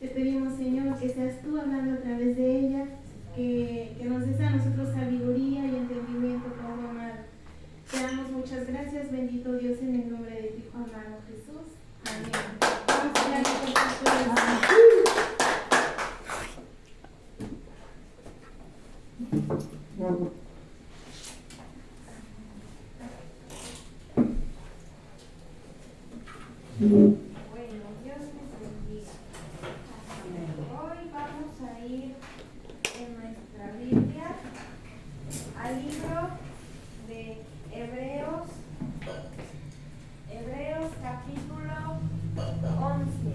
pedimos, Señor, que seas tú hablando a través de ella, que nos des a nosotros sabiduría y entendimiento, Padre amado. Te damos muchas gracias, bendito Dios, en el nombre de tu Hijo amado Jesús. Amén. Vamos a darle por Bueno, Dios les bendiga. Hoy vamos a ir en nuestra Biblia al libro de Hebreos capítulo 11.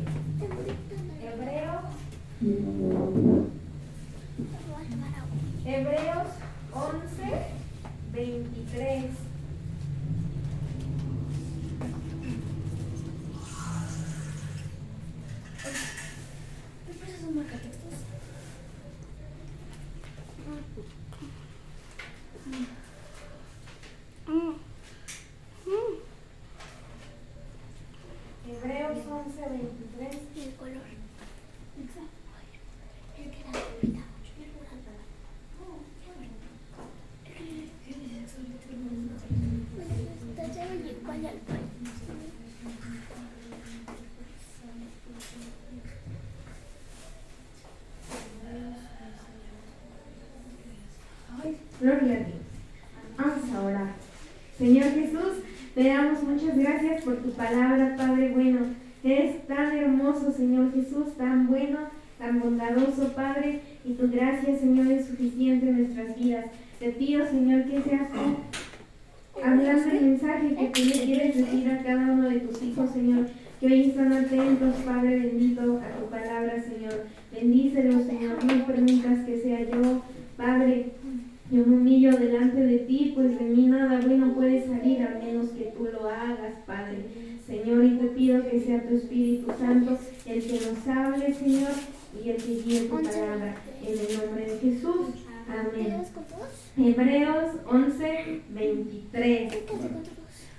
Hebreos 11, 23. Hebreos 11, 23. El color. Gloria a Dios. Vamos a orar. Señor Jesús, te damos muchas gracias por tu palabra, Padre bueno. Eres tan hermoso, Señor Jesús, tan bueno, tan bondadoso, Padre, y tu gracia, Señor, es suficiente en nuestras vidas. Te pido, Señor, que seas tú hablando el mensaje que tú le quieres decir a cada uno de tus hijos, Señor, que hoy están atentos, Padre bendito, a tu palabra, Señor. Bendícelos, Señor, no permitas que sea yo, Padre. Yo me humillo delante de ti, pues de mí nada bueno puede salir a menos que tú lo hagas, Padre. Señor, y te pido que sea tu Espíritu Santo el que nos hable, Señor, y el que guíe tu palabra. En el nombre de Jesús. Amén. Hebreos 11, 23.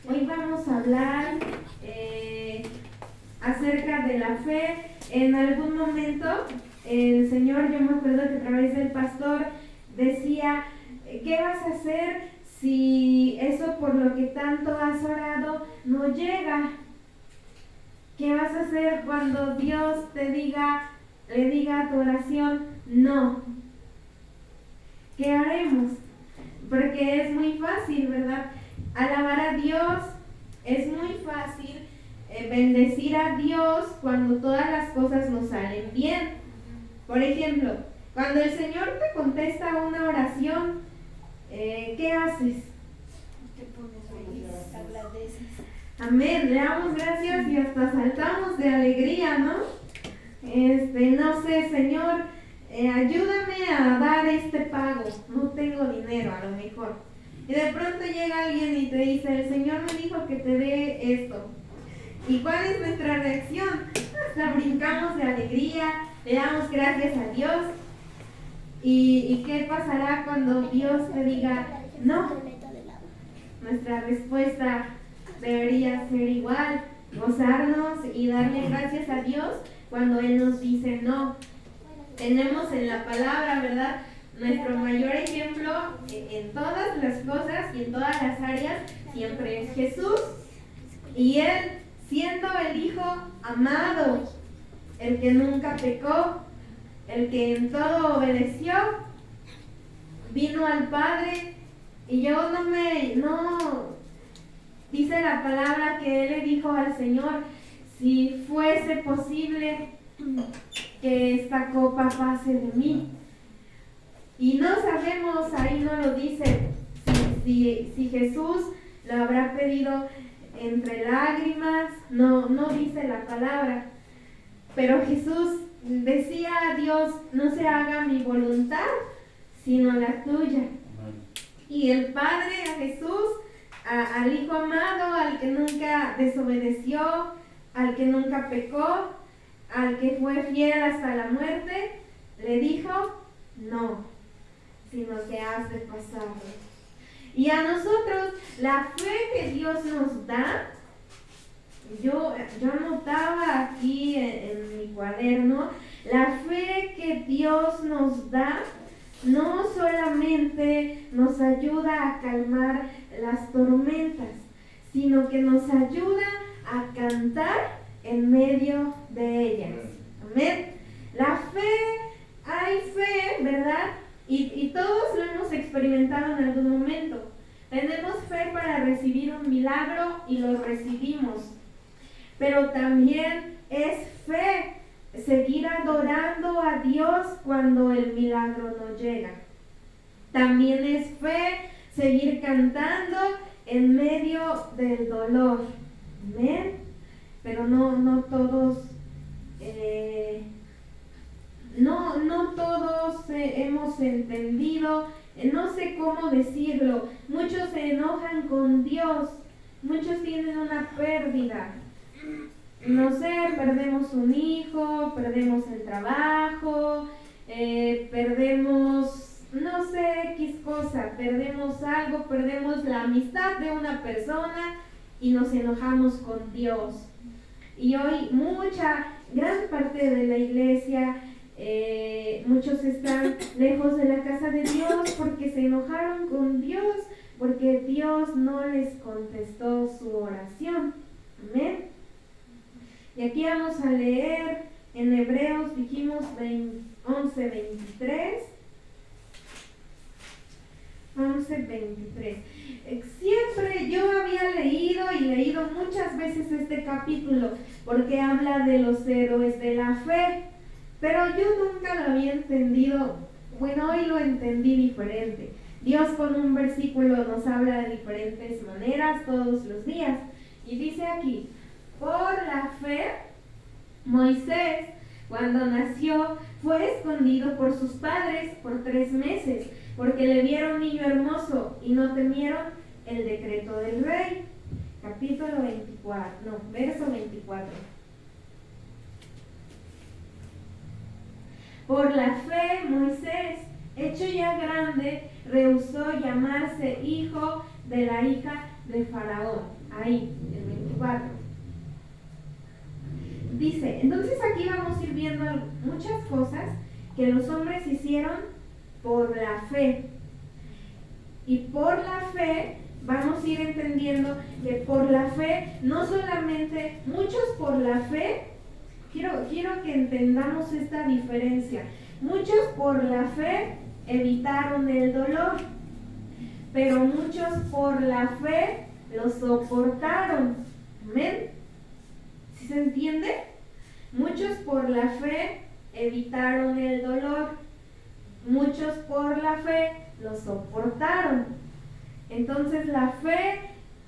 Hoy vamos a hablar acerca de la fe. En algún momento, el Señor, yo me acuerdo que a través del pastor decía, ¿qué vas a hacer si eso por lo que tanto has orado no llega? ¿Qué vas a hacer cuando Dios le diga a tu oración no? ¿Qué haremos? Porque es muy fácil, ¿verdad? Alabar a Dios, es muy fácil bendecir a Dios cuando todas las cosas nos salen bien. Por ejemplo, cuando el Señor te contesta una oración, ¿qué haces? Te pones feliz, agradeces. Amén, le damos gracias y hasta saltamos de alegría, ¿no? No sé, Señor, ayúdame a dar este pago, no tengo dinero a lo mejor. Y de pronto llega alguien y te dice, el Señor me dijo que te dé esto. ¿Y cuál es nuestra reacción? Hasta brincamos de alegría, le damos gracias a Dios. ¿Y qué pasará cuando Dios te diga no? Nuestra respuesta debería ser igual, gozarnos y darle gracias a Dios cuando Él nos dice no. Tenemos en la palabra, ¿verdad?, nuestro mayor ejemplo en todas las cosas y en todas las áreas siempre es Jesús. Y Él, siendo el Hijo amado, el que nunca pecó, el que en todo obedeció, vino al Padre. Y yo dice la palabra que Él le dijo al Señor, si fuese posible que esta copa pase de mí. Y no sabemos, ahí no lo dice, si Jesús lo habrá pedido entre lágrimas, no dice la palabra. Pero Jesús decía a Dios, no se haga mi voluntad, sino la tuya. Y el Padre a Jesús, al Hijo amado, al que nunca desobedeció, al que nunca pecó, al que fue fiel hasta la muerte, le dijo, no, sino que has de pasar. Y a nosotros, la fe que Dios nos da yo anotaba aquí en mi cuaderno, la fe que Dios nos da no solamente nos ayuda a calmar las tormentas, sino que nos ayuda a cantar en medio de ellas. Amén. La fe, hay fe, ¿verdad? Y todos lo hemos experimentado en algún momento. Tenemos fe para recibir un milagro y lo recibimos. Pero también es fe seguir adorando a Dios cuando el milagro no llega. También es fe seguir cantando en medio del dolor. Amén. Pero no todos hemos entendido, no sé cómo decirlo. Muchos se enojan con Dios, muchos tienen una pérdida. No sé, perdemos un hijo, perdemos el trabajo, perdemos, no sé, X cosa, perdemos algo, perdemos la amistad de una persona y nos enojamos con Dios. Y hoy gran parte de la iglesia, muchos están lejos de la casa de Dios porque se enojaron con Dios, porque Dios no les contestó su oración. Amén. Y aquí vamos a leer en Hebreos, dijimos 11:23. 11:23. Siempre yo había leído muchas veces este capítulo porque habla de los héroes de la fe, pero yo nunca lo había entendido. Bueno, hoy lo entendí diferente. Dios con un versículo nos habla de diferentes maneras todos los días. Y dice aquí, por la fe, Moisés, cuando nació, fue escondido por sus padres por 3 meses, porque le vieron niño hermoso y no temieron el decreto del rey. Verso 24. Por la fe, Moisés, hecho ya grande, rehusó llamarse hijo de la hija de Faraón. Ahí, el 24. Dice, entonces aquí vamos a ir viendo muchas cosas que los hombres hicieron por la fe. Y por la fe vamos a ir entendiendo que por la fe, no solamente, muchos por la fe, quiero que entendamos esta diferencia. Muchos por la fe evitaron el dolor, pero muchos por la fe lo soportaron. Amén. ¿Sí se entiende? Muchos por la fe evitaron el dolor, muchos por la fe lo soportaron. Entonces la fe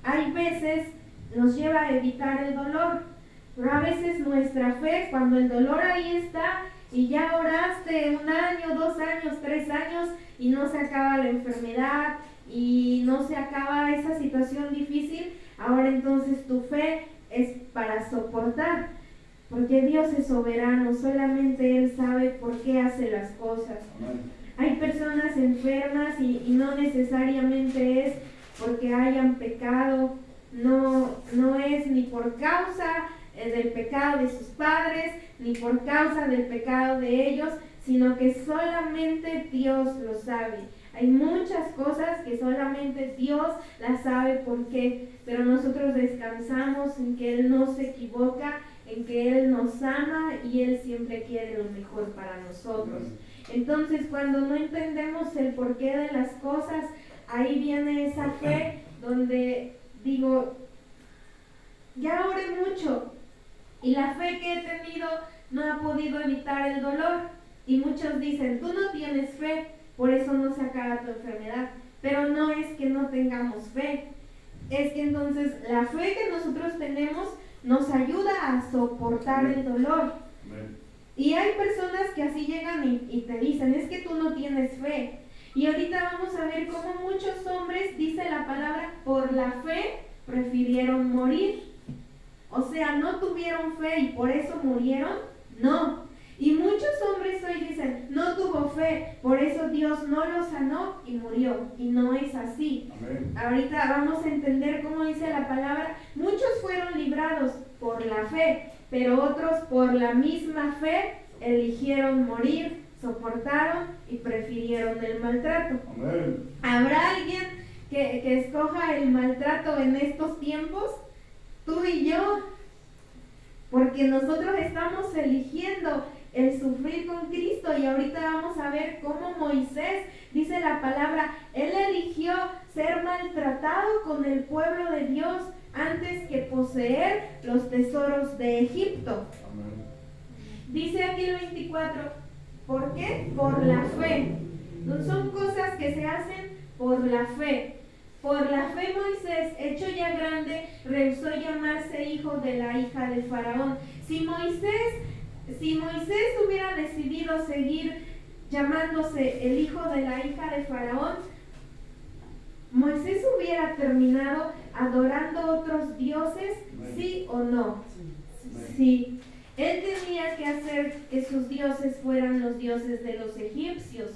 hay veces nos lleva a evitar el dolor, pero a veces nuestra fe, cuando el dolor ahí está y ya oraste 1 año, 2 años, 3 años y no se acaba la enfermedad y no se acaba esa situación difícil, ahora entonces tu fe es para soportar, porque Dios es soberano, solamente Él sabe por qué hace las cosas. Hay personas enfermas y no necesariamente es porque hayan pecado, no es ni por causa del pecado de sus padres, ni por causa del pecado de ellos, sino que solamente Dios lo sabe. Hay muchas cosas que solamente Dios las sabe por qué, pero nosotros descansamos en que Él no se equivoca, en que Él nos ama y Él siempre quiere lo mejor para nosotros. Entonces, cuando no entendemos el porqué de las cosas, ahí viene esa fe donde digo, ya oré mucho y la fe que he tenido no ha podido evitar el dolor. Y muchos dicen, tú no tienes fe, por eso no se acaba tu enfermedad. Pero no es que no tengamos fe, es que entonces la fe que nosotros tenemos nos ayuda a soportar el dolor. Y hay personas que así llegan y te dicen, es que tú no tienes fe. Y ahorita vamos a ver cómo muchos hombres, dice la palabra, por la fe prefirieron morir. O sea, no tuvieron fe y por eso murieron. No. Y muchos hombres hoy dicen, no tuvo fe, por eso Dios no lo sanó y murió. Y no es así. Amén. Ahorita vamos a entender cómo dice la palabra. Muchos fueron librados, por la fe, pero otros por la misma fe eligieron morir, soportaron y prefirieron el maltrato. Amén. ¿Habrá alguien que escoja el maltrato en estos tiempos? Tú y yo, porque nosotros estamos eligiendo el sufrir con Cristo, y ahorita vamos a ver cómo Moisés, dice la palabra, él eligió ser maltratado con el pueblo de Dios antes que poseer los tesoros de Egipto. Amén. Dice aquí el 24, ¿por qué? Por la fe. No son cosas que se hacen por la fe. Por la fe Moisés, hecho ya grande, rehusó llamarse hijo de la hija de Faraón. Si Moisés hubiera decidido seguir llamándose el hijo de la hija de Faraón, Moisés hubiera terminado adorando otros dioses, ¿sí o no? Sí. Él tenía que hacer que sus dioses fueran los dioses de los egipcios.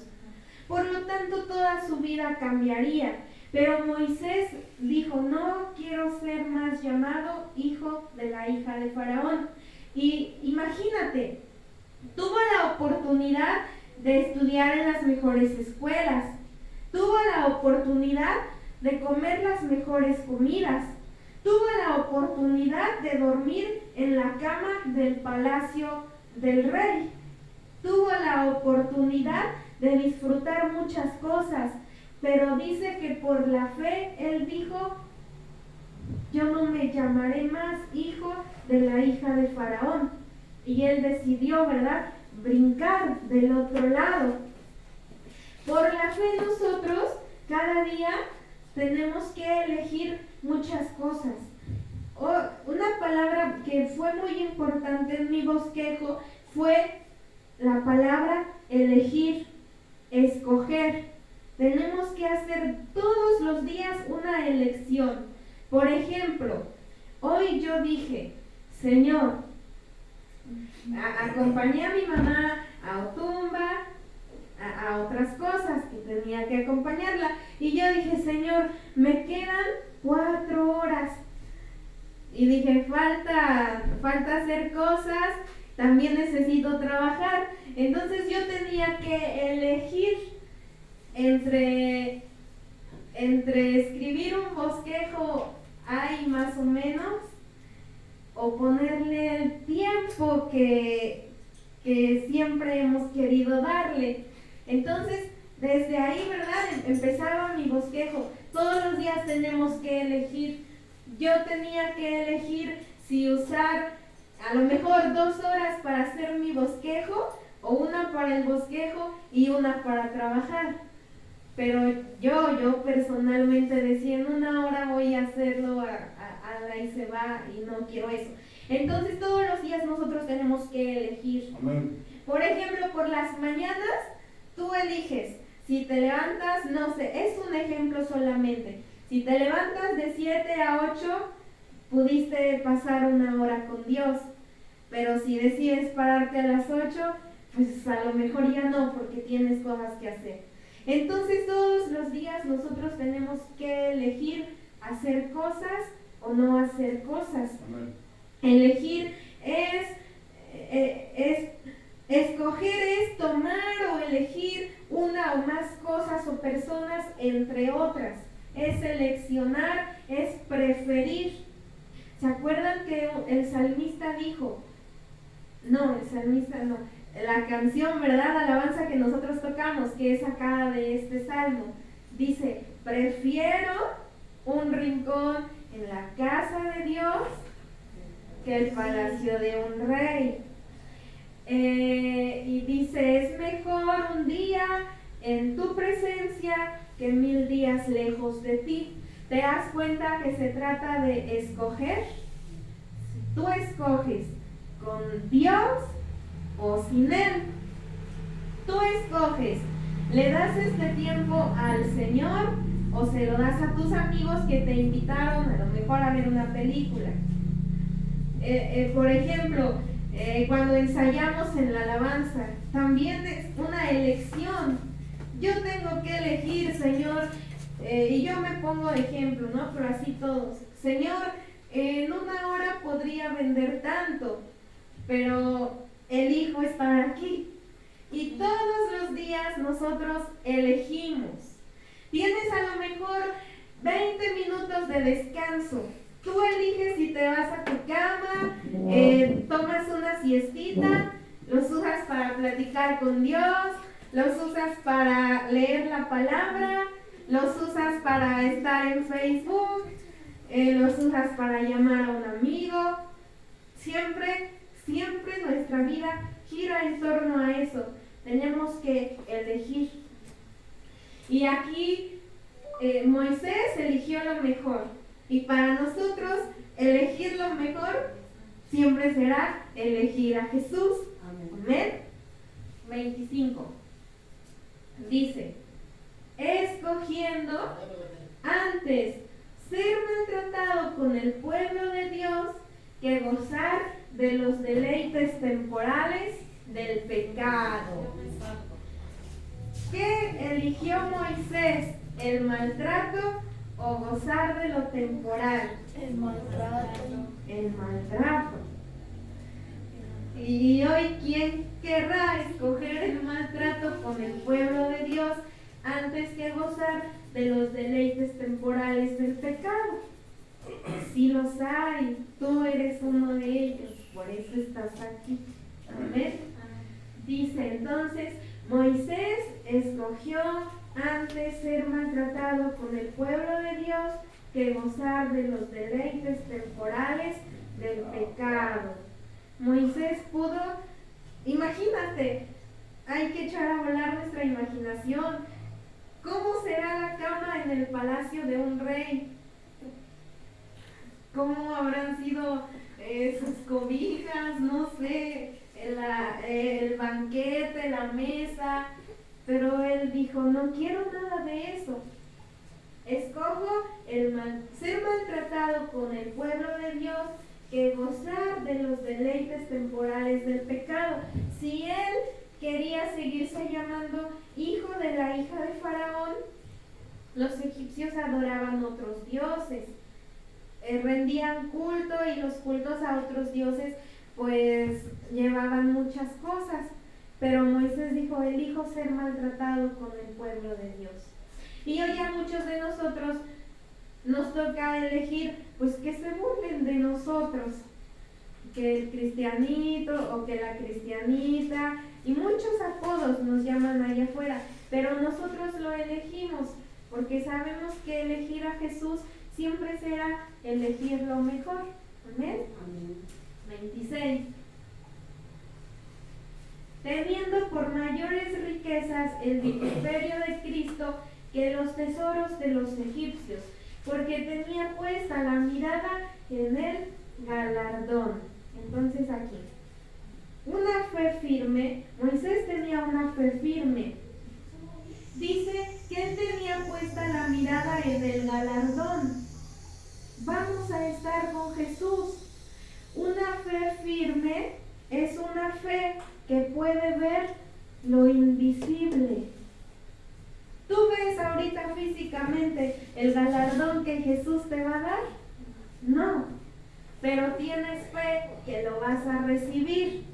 Por lo tanto, toda su vida cambiaría. Pero Moisés dijo, no quiero ser más llamado hijo de la hija de Faraón. Y imagínate, tuvo la oportunidad de estudiar en las mejores escuelas, tuvo la oportunidad de comer las mejores comidas, tuvo la oportunidad de dormir en la cama del palacio del rey, tuvo la oportunidad de disfrutar muchas cosas, pero dice que por la fe él dijo, yo no me llamaré más hijo de la hija de Faraón. Y él decidió, ¿verdad?, brincar del otro lado. Por la fe nosotros cada día tenemos que elegir muchas cosas. Una palabra que fue muy importante en mi bosquejo fue la palabra elegir, escoger. Tenemos que hacer todos los días una elección. Por ejemplo, hoy yo dije, Señor, acompañé a mi mamá a Otumba, a otras cosas que tenía que acompañarla, y yo dije, Señor, me quedan 4 horas, y dije, falta hacer cosas, también necesito trabajar. Entonces yo tenía que elegir entre escribir un bosquejo ahí más o menos, o ponerle el tiempo que siempre hemos querido darle. Entonces, desde ahí, ¿verdad?, empezaba mi bosquejo. Todos los días tenemos que elegir. Yo tenía que elegir si usar a lo mejor 2 horas para hacer mi bosquejo, o una para el bosquejo y una para trabajar. Pero yo personalmente decía, en 1 hora voy a hacerlo, y se va, y no quiero eso. Entonces todos los días nosotros tenemos que elegir. Amén. Por ejemplo, por las mañanas tú eliges. Si te levantas, no sé, es un ejemplo solamente. Si te levantas de 7 a 8, pudiste pasar 1 hora con Dios. Pero si decides pararte a las 8, pues a lo mejor ya no, porque tienes cosas que hacer. Entonces todos los días nosotros tenemos que elegir hacer cosas o no hacer cosas. Amén. Elegir escoger es tomar o elegir una o más cosas o personas entre otras. Es seleccionar, es preferir. ¿Se acuerdan que el salmista dijo? No, el salmista no. La canción, ¿verdad?, alabanza que nosotros tocamos, que es sacada de este salmo, dice, prefiero un rincón en la casa de Dios que el palacio de un rey. Y dice, es mejor un día en tu presencia que 1000 días lejos de ti. ¿Te das cuenta que se trata de escoger? Tú escoges con Dios o sin Él. Tú escoges, ¿le das este tiempo al Señor o se lo das a tus amigos que te invitaron a lo mejor a ver una película? Por ejemplo, cuando ensayamos en la alabanza, también es una elección. Yo tengo que elegir, Señor, y yo me pongo de ejemplo, ¿no? Pero así todos. Señor, en una hora podría vender tanto, pero elijo estar aquí. Y todos los días nosotros elegimos. Tienes a lo mejor 20 minutos de descanso. Tú eliges si te vas a tu cama, tomas una siestita, los usas para platicar con Dios, los usas para leer la palabra, los usas para estar en Facebook, los usas para llamar a un amigo. Siempre nuestra vida gira en torno a eso. Tenemos que elegir. Y aquí Moisés eligió lo mejor. Y para nosotros elegir lo mejor siempre será elegir a Jesús. Amén. 25. Dice, escogiendo antes ser maltratado con el pueblo de Dios que gozar de los deleites temporales del pecado. ¿Qué eligió Moisés? ¿El maltrato o gozar de lo temporal? El maltrato. El maltrato. Y hoy, ¿quién querrá escoger el maltrato con el pueblo de Dios antes que gozar de los deleites temporales del pecado? Sí los hay, tú eres uno de ellos, por eso estás aquí. Amén. Dice entonces, Moisés escogió antes ser maltratado con el pueblo de Dios que gozar de los deleites temporales del pecado. Moisés pudo, imagínate, hay que echar a volar nuestra imaginación. ¿Cómo será la cama en el palacio de un rey? ¿Cómo habrán sido sus cobijas? No sé, el banquete, la mesa. Pero él dijo, no quiero nada de eso. Escojo ser maltratado con el pueblo de Dios que gozar de los deleites temporales del pecado. Si él quería seguirse llamando hijo de la hija de Faraón, los egipcios adoraban otros dioses, rendían culto, y los cultos a otros dioses pues llevaban muchas cosas. Pero Moisés dijo, elijo ser maltratado con el pueblo de Dios. Y hoy a muchos de nosotros nos toca elegir, pues que se burlen de nosotros, que el cristianito o que la cristianita, y muchos apodos nos llaman allá afuera, pero nosotros lo elegimos, porque sabemos que elegir a Jesús siempre será elegir lo mejor. Amén. 26. Teniendo por mayores riquezas el vituperio de Cristo que los tesoros de los egipcios, porque tenía puesta la mirada en el galardón. Entonces aquí, una fe firme. Moisés tenía una fe firme. Dice que él tenía puesta la mirada en el galardón. Vamos a estar con Jesús. Una fe firme es una fe que puede ver lo invisible. ¿Tú ves ahorita físicamente el galardón que Jesús te va a dar? No, pero tienes fe que lo vas a recibir,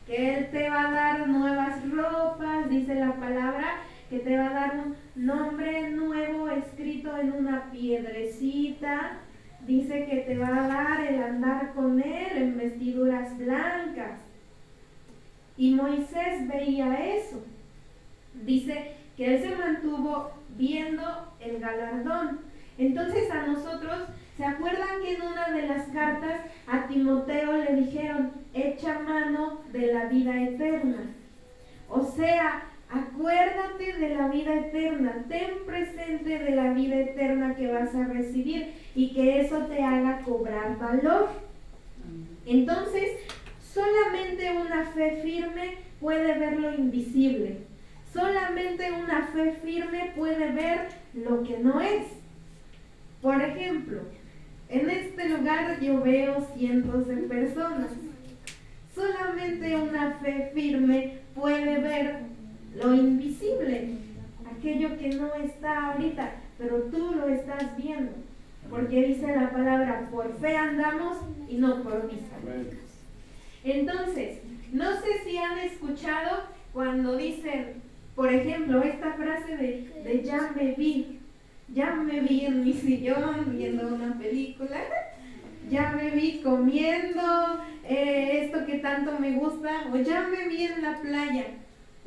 que Él te va a dar nuevas ropas, dice la palabra, que te va a dar un nombre nuevo escrito en una piedrecita. Dice que te va a dar el andar con Él en vestiduras blancas. Y Moisés veía eso. Dice que él se mantuvo viendo el galardón. Entonces a nosotros, ¿se acuerdan que en una de las cartas a Timoteo le dijeron, echa mano de la vida eterna? O sea, acuérdate de la vida eterna, ten presente de la vida eterna que vas a recibir y que eso te haga cobrar valor. Entonces, solamente una fe firme puede ver lo invisible. Solamente una fe firme puede ver lo que no es. Por ejemplo, en este lugar yo veo cientos de personas. Solamente una fe firme puede ver lo invisible, aquello que no está ahorita, pero tú lo estás viendo. porque dice la palabra, por fe andamos y no por vista. Entonces, no sé si han escuchado cuando dicen, por ejemplo, esta frase de ya me vi en mi sillón viendo una película, ya me vi comiendo esto que tanto me gusta, o ya me vi en la playa,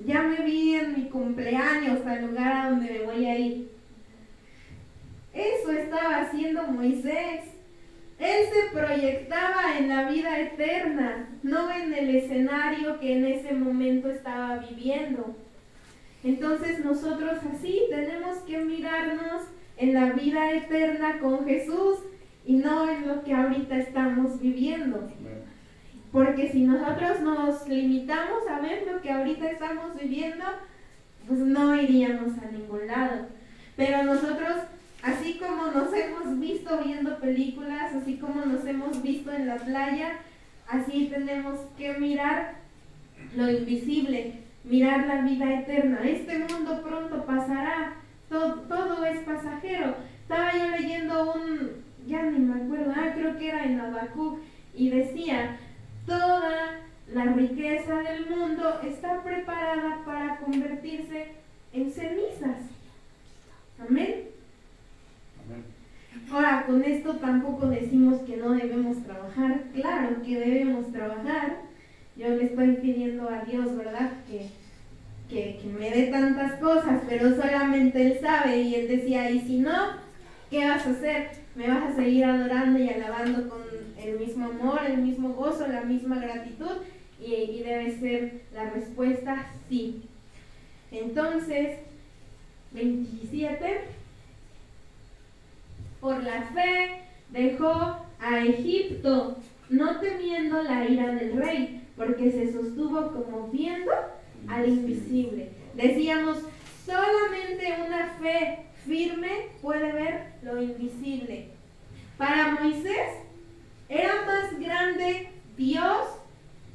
ya me vi en mi cumpleaños, al lugar a donde me voy a ir. Eso estaba haciendo Moisés. Él se proyectaba en la vida eterna, no en el escenario que en ese momento estaba viviendo. Entonces nosotros así tenemos que mirarnos en la vida eterna con Jesús y no en lo que ahorita estamos viviendo. Porque si nosotros nos limitamos a ver lo que ahorita estamos viviendo, pues no iríamos a ningún lado. Pero nosotros, así como nos hemos visto viendo películas, así como nos hemos visto en la playa, así tenemos que mirar lo invisible, mirar la vida eterna. Este mundo pronto pasará, todo es pasajero. Estaba yo leyendo ya ni me acuerdo, creo que era en Habacuc, y decía, toda la riqueza del mundo está preparada para convertirse en cenizas. Amén. Ahora, con esto tampoco decimos que no debemos trabajar. Claro que debemos trabajar. Yo le estoy pidiendo a Dios, ¿verdad? Que me dé tantas cosas, pero solamente Él sabe. Y Él decía, y si no, ¿qué vas a hacer? ¿Me vas a seguir adorando y alabando con el mismo amor, el mismo gozo, la misma gratitud? Y debe ser la respuesta sí. Entonces, 27. Por la fe dejó a Egipto, no temiendo la ira del rey, porque se sostuvo como viendo al invisible. Decíamos, solamente una fe firme puede ver lo invisible. Para Moisés era más grande Dios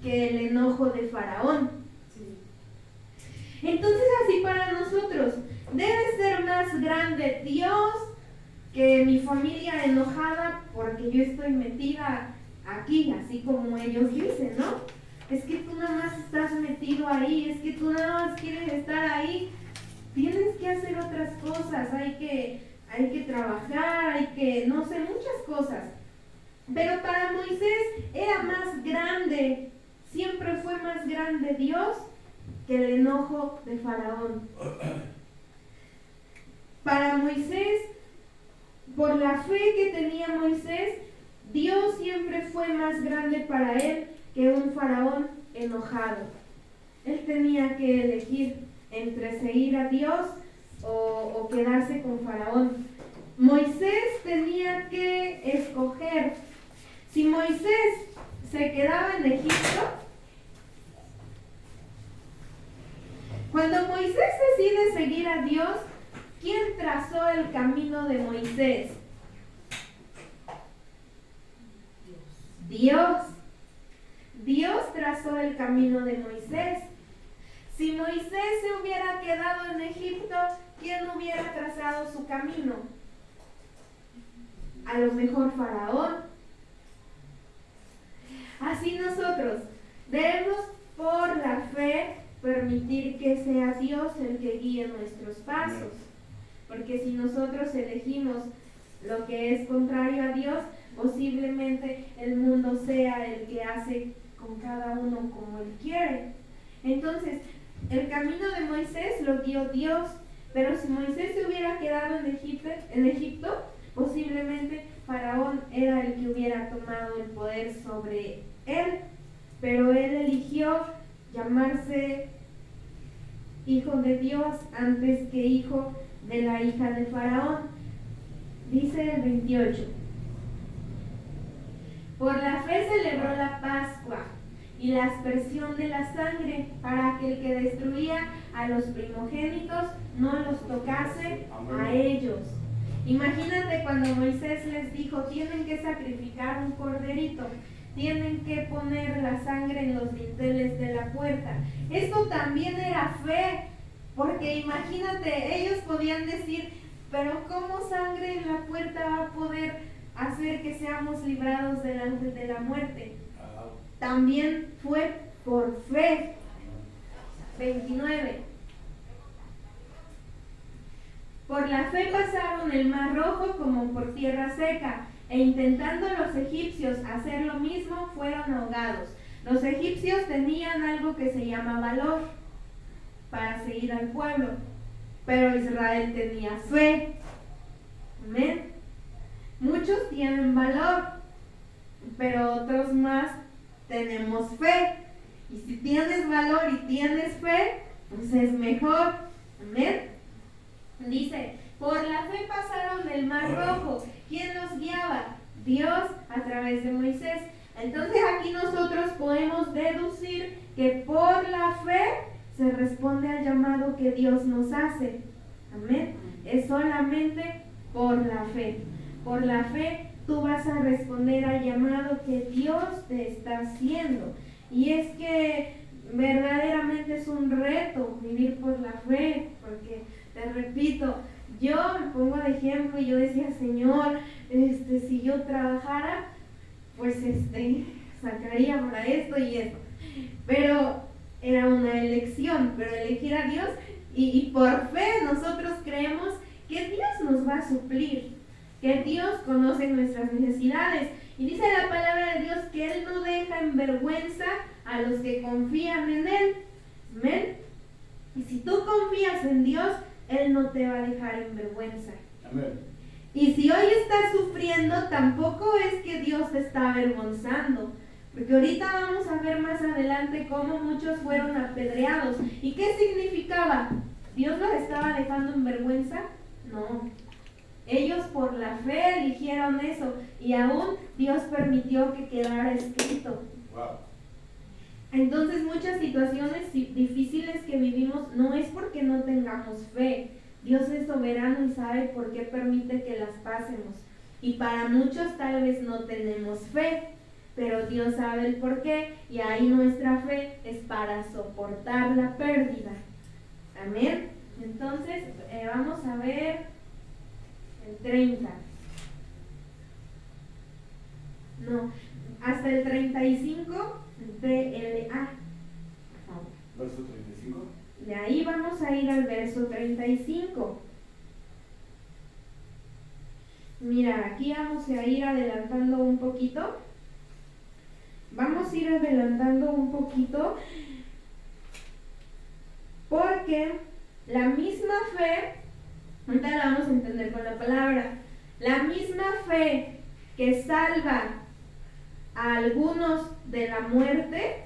que el enojo de Faraón. Entonces así para nosotros debe ser más grande Dios que mi familia enojada porque yo estoy metida aquí, así como ellos dicen, ¿no? Es que tú nada más estás metido ahí, es que tú nada más quieres estar ahí. Tienes que hacer otras cosas, hay que trabajar, hay que, no sé, muchas cosas. Pero para Moisés era más grande, siempre fue más grande Dios que el enojo de Faraón. Para Moisés, por la fe que tenía Moisés, Dios siempre fue más grande para él que un Faraón enojado. Él tenía que elegir entre seguir a Dios o quedarse con Faraón. Moisés tenía que escoger. Si Moisés se quedaba en Egipto, cuando Moisés decide seguir a Dios, ¿quién trazó el camino de Moisés? Dios. Dios trazó el camino de Moisés. Si Moisés se hubiera quedado en Egipto, ¿quién hubiera trazado su camino? A lo mejor Faraón. Así nosotros debemos por la fe permitir que sea Dios el que guíe nuestros pasos. Porque si nosotros elegimos lo que es contrario a Dios, posiblemente el mundo sea el que hace con cada uno como él quiere. Entonces, el camino de Moisés lo guió Dios, pero si Moisés se hubiera quedado en Egipto, posiblemente Faraón era el que hubiera tomado el poder sobre él, pero él eligió llamarse hijo de Dios antes que hijo de la hija de Faraón. Dice el 28. Por la fe celebró la Pascua y la aspersión de la sangre para que el que destruía a los primogénitos no los tocase a ellos. Imagínate cuando Moisés les dijo, tienen que sacrificar un corderito, tienen que poner la sangre en los dinteles de la puerta. Esto también era fe, porque imagínate, ellos podían decir, pero ¿cómo sangre en la puerta va a poder hacer que seamos librados de la muerte? También fue por fe. 29. Por la fe pasaron el mar rojo como por tierra seca, e intentando los egipcios hacer lo mismo, fueron ahogados. Los egipcios tenían algo que se llama valor para seguir al pueblo, pero Israel tenía fe. Amén. Muchos tienen valor, pero otros más tenemos fe. Y si tienes valor y tienes fe, pues es mejor. Amén. Dice, por la fe pasaron el mar rojo. ¿Quién los guiaba? Dios a través de Moisés. Entonces aquí nosotros podemos deducir que por la fe se responde al llamado que Dios nos hace. Amén. Es solamente por la fe. Por la fe tú vas a responder al llamado que Dios te está haciendo. Y es que verdaderamente es un reto vivir por la fe, porque te repito, yo me pongo de ejemplo y yo decía, Señor, si yo trabajara, pues sacaría para esto y esto. Pero era una elección, pero elegir a Dios y por fe nosotros creemos que Dios nos va a suplir, que Dios conoce nuestras necesidades. Y dice la palabra de Dios que Él no deja en vergüenza a los que confían en Él. Amén. Y si tú confías en Dios, Él no te va a dejar en vergüenza. Amén. Y si hoy estás sufriendo, tampoco es que Dios te está avergonzando. Porque ahorita vamos a ver más adelante cómo muchos fueron apedreados. ¿Y qué significaba? ¿Dios los estaba dejando en vergüenza? No. Ellos por la fe eligieron eso y aún Dios permitió que quedara escrito. Wow. Entonces muchas situaciones difíciles que vivimos no es porque no tengamos fe. Dios es soberano y sabe por qué permite que las pasemos. Y para muchos tal vez no tenemos fe, pero Dios sabe el por qué y ahí nuestra fe es para soportar la pérdida. Amén. Entonces vamos a ver el 30. No, hasta el 35 de LA. Verso 35. De ahí vamos a ir al verso 35. Mira, aquí vamos a ir adelantando un poquito. Vamos a ir adelantando un poquito porque la misma fe, ahorita la vamos a entender con la palabra, la misma fe que salva a algunos de la muerte,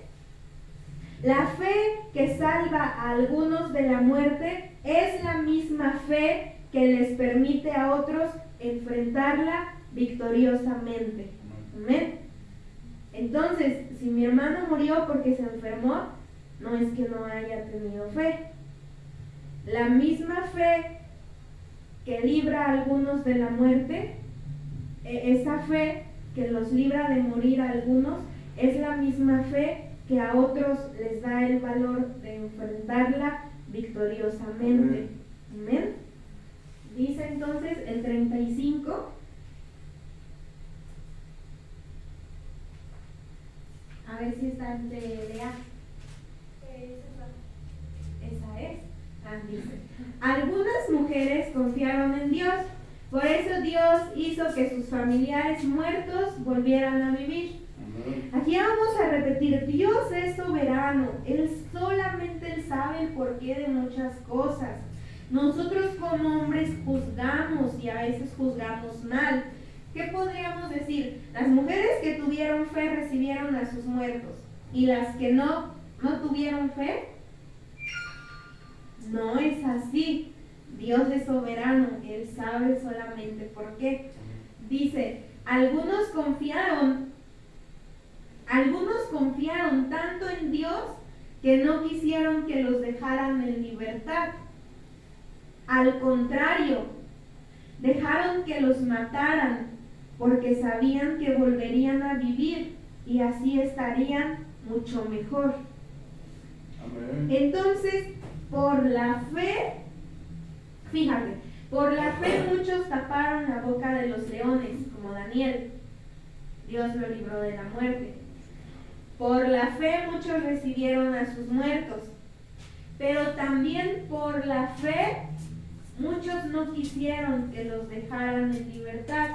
la fe que salva a algunos de la muerte es la misma fe que les permite a otros enfrentarla victoriosamente. Amén. Entonces, si mi hermano murió porque se enfermó, no es que no haya tenido fe. La misma fe que libra a algunos de la muerte, esa fe que los libra de morir a algunos, es la misma fe que a otros les da el valor de enfrentarla victoriosamente. Amén. Dice entonces el 35. A ver si está en TLA. Esa es. Dice, algunas mujeres confiaron en Dios, por eso Dios hizo que sus familiares muertos volvieran a vivir. Aquí vamos a repetir, Dios es soberano, solamente Él sabe el porqué de muchas cosas. Nosotros como hombres juzgamos y a veces juzgamos mal. ¿Qué podríamos decir? Las mujeres que tuvieron fe recibieron a sus muertos y las que no tuvieron fe. No es así. Dios es soberano, Él sabe solamente por qué. Dice, algunos confiaron tanto en Dios que no quisieron que los dejaran en libertad. Al contrario, dejaron que los mataran porque sabían que volverían a vivir y así estarían mucho mejor. Amén. Entonces, por la fe, fíjate, Por la fe muchos taparon la boca de los leones, como Daniel. Dios lo libró de la muerte. Por la fe muchos recibieron a sus muertos. Pero también por la fe muchos no quisieron que los dejaran en libertad.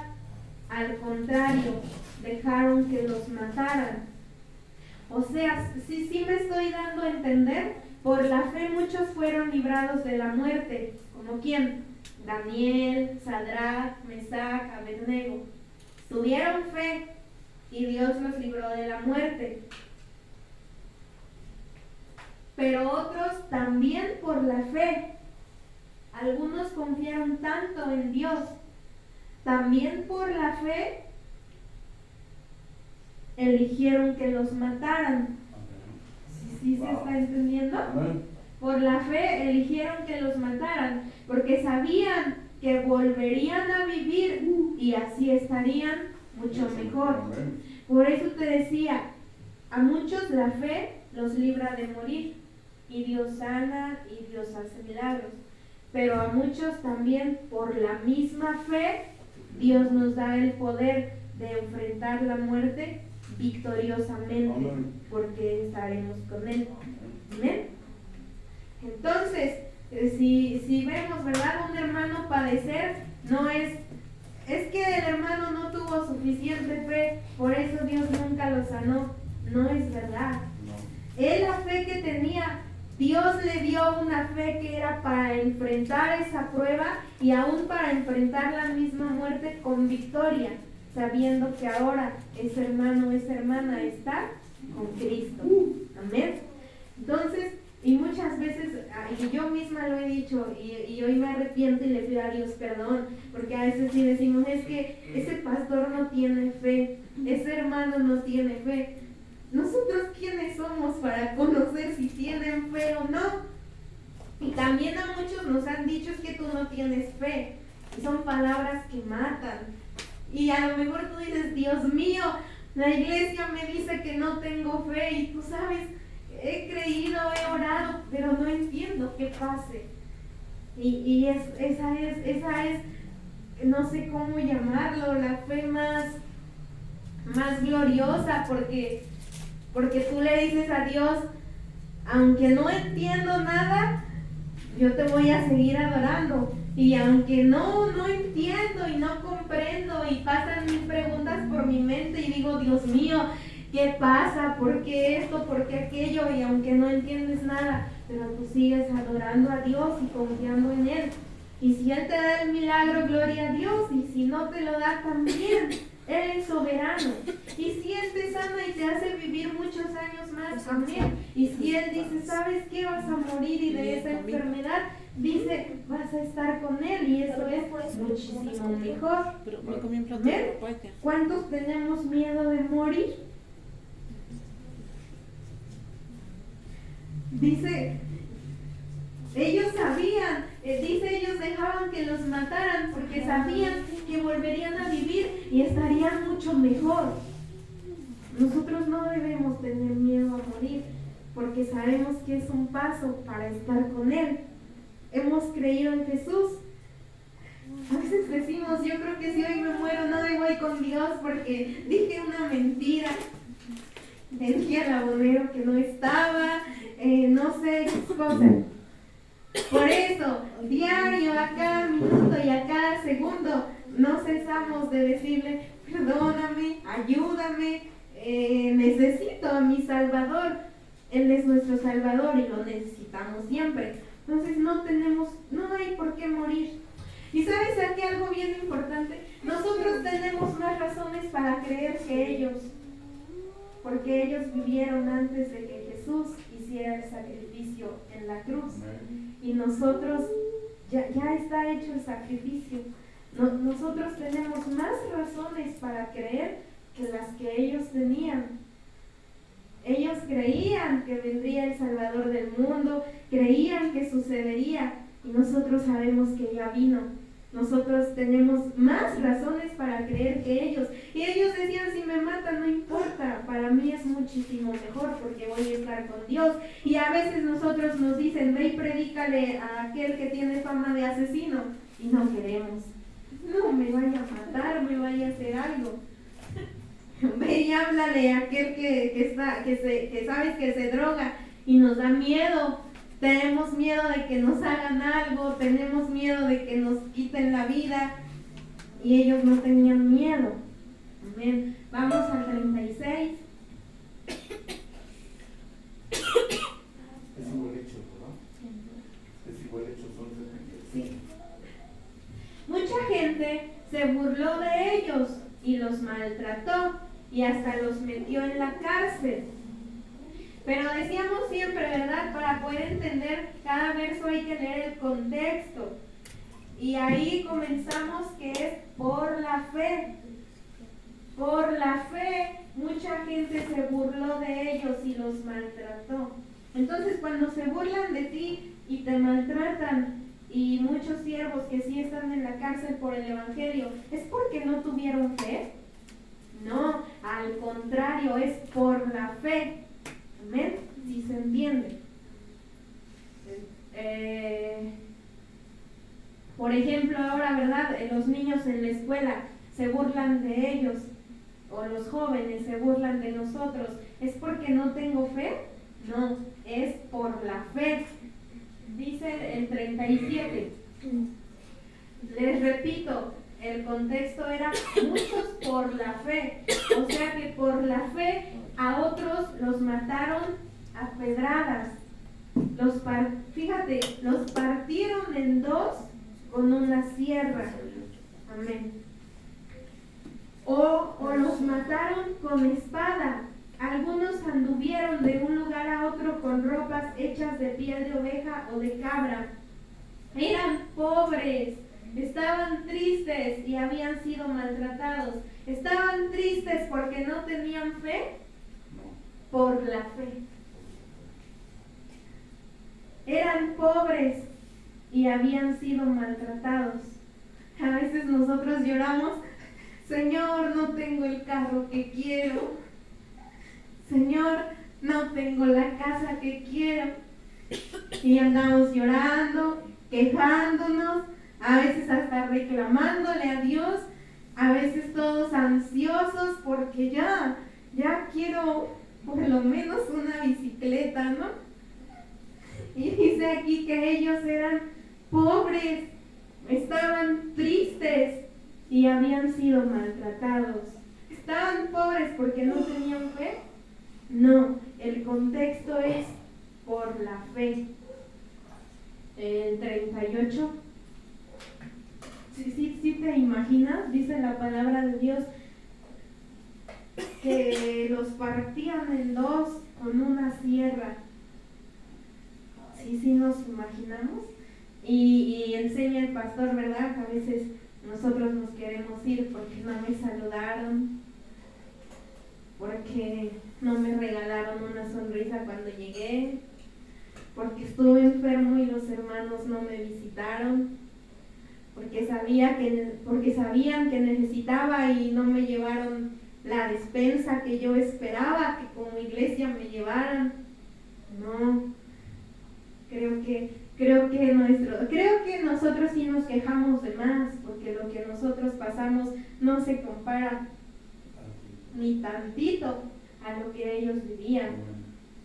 Al contrario, dejaron que los mataran. O sea, sí me estoy dando a entender. Por la fe muchos fueron librados de la muerte. ¿Como quién? Daniel, Sadrach, Mesach, Abednego. Tuvieron fe y Dios los libró de la muerte. Pero otros también por la fe. Algunos confiaron tanto en Dios. También por la fe eligieron que los mataran. ¿Sí se está entendiendo? Por la fe eligieron que los mataran, porque sabían que volverían a vivir y así estarían mucho mejor. Por eso te decía, a muchos la fe los libra de morir, y Dios sana y Dios hace milagros. Pero a muchos también por la misma fe Dios nos da el poder de enfrentar la muerte victoriosamente, porque estaremos con Él. ¿Amén? Entonces, si vemos, ¿verdad?, un hermano padecer, no es que el hermano no tuvo suficiente fe, por eso Dios nunca lo sanó. No es verdad. Él, la fe que tenía, Dios le dio una fe que era para enfrentar esa prueba y aún para enfrentar la misma muerte con victoria, sabiendo que ahora ese hermano, esa hermana está con Cristo. Amén. Entonces, y muchas veces, y yo misma lo he dicho, y hoy me arrepiento y le pido a Dios perdón, porque a veces sí decimos, es que ese pastor no tiene fe, ese hermano no tiene fe. ¿Nosotros quiénes somos para conocer si tienen fe o no? Y también a muchos nos han dicho, es que tú no tienes fe, y son palabras que matan. Y a lo mejor tú dices, Dios mío, la iglesia me dice que no tengo fe, y tú sabes, he creído, he orado, pero no entiendo qué pase. Y esa es, no sé cómo llamarlo, la fe más gloriosa, porque tú le dices a Dios, aunque no entiendo nada, yo te voy a seguir adorando. Y aunque no entiendo y no comprendo y pasan mil preguntas por mi mente y digo, Dios mío, ¿qué pasa? ¿Por qué esto? ¿Por qué aquello? Y aunque no entiendes nada, pero tú sigues adorando a Dios y confiando en Él. Y si Él te da el milagro, gloria a Dios. Y si no te lo da, también. Él es soberano. Y si Él te sana y te hace vivir muchos años más, amén. Y si Él dice, ¿sabes qué? Vas a morir y de esa enfermedad, dice, vas a estar con Él. Y eso es muchísimo mejor. ¿Amén? ¿Cuántos tenemos miedo de morir? Dice, ellos sabían, dice, ellos dejaban que los mataran porque sabían que volverían a vivir y estarían mucho mejor. Nosotros no debemos tener miedo a morir porque sabemos que es un paso para estar con Él. Hemos creído en Jesús. A veces decimos, yo creo que si hoy me muero no me voy con Dios porque dije una mentira. Le dije al abonero que no estaba, no sé qué cosas. Por eso, diario, a cada minuto y a cada segundo, no cesamos de decirle, perdóname, ayúdame, necesito a mi Salvador. Él es nuestro Salvador y lo necesitamos siempre. Entonces no hay por qué morir. Y ¿sabes aquí algo bien importante? Nosotros tenemos más razones para creer que ellos, porque ellos vivieron antes de que Jesús hiciera el sacrificio en la cruz. Y nosotros, ya está hecho el sacrificio. Nosotros tenemos más razones para creer que las que ellos tenían. Ellos creían que vendría el Salvador del mundo, creían que sucedería, y nosotros sabemos que ya vino. nosotros tenemos más razones para creer que ellos. Y ellos decían, si me matan no importa, para mí es muchísimo mejor porque voy a estar con Dios. Y a veces nosotros nos dicen, ve y predícale a aquel que tiene fama de asesino. Y no queremos. No me vaya a matar, me vaya a hacer algo. Ve y háblale a aquel que sabes que se droga y nos da miedo. Tenemos miedo de que nos hagan algo, tenemos miedo de que nos quiten la vida. Y ellos no tenían miedo. Amén. Vamos al 36. Es igual Hechos, ¿verdad? Es igual Hechos 11. Sí. Mucha gente se burló de ellos y los maltrató y hasta los metió en la cárcel. Pero decíamos siempre, ¿verdad? Para poder entender cada verso hay que leer el contexto. Y ahí comenzamos que es por la fe. Por la fe, mucha gente se burló de ellos y los maltrató. Entonces, cuando se burlan de ti y te maltratan, y muchos siervos que sí están en la cárcel por el evangelio, ¿es porque no tuvieron fe? No, al contrario, es por la fe. Amén, si se entiende. Por ejemplo, ahora, ¿verdad? Los niños en la escuela se burlan de ellos, o los jóvenes se burlan de nosotros. ¿Es porque no tengo fe? No, es por la fe. Dice el 37. Les repito, el contexto era muchos por la fe. O sea que por la fe a otros los mataron a pedradas. Fíjate, los partieron en dos con una sierra. Amén. O los mataron con espada. Algunos anduvieron de un lugar a otro con ropas hechas de piel de oveja o de cabra. Eran pobres, estaban tristes y habían sido maltratados. ¿Estaban tristes porque no tenían fe? Por la fe. Eran pobres y habían sido maltratados. A veces nosotros lloramos, Señor, no tengo el carro que quiero. Señor, no tengo la casa que quiero. Y andamos llorando, quejándonos, a veces hasta reclamándole a Dios, a veces todos ansiosos porque ya quiero por lo menos una bicicleta, ¿no? Y dice aquí que ellos eran pobres, estaban tristes y habían sido maltratados. ¿Estaban pobres porque no tenían fe? No, el contexto es por la fe. El 38. Sí te imaginas, dice la palabra de Dios, que los partían en dos con una sierra. Sí nos imaginamos. Y enseña el pastor, ¿verdad? A veces nosotros nos queremos ir porque no me saludaron, porque no me regalaron una sonrisa cuando llegué, porque estuve enfermo y los hermanos no me visitaron, porque sabían que necesitaba y no me llevaron la despensa que yo esperaba que como iglesia me llevaran. No, creo que nosotros sí nos quejamos de más, porque lo que nosotros pasamos no se compara ni tantito a lo que ellos vivían.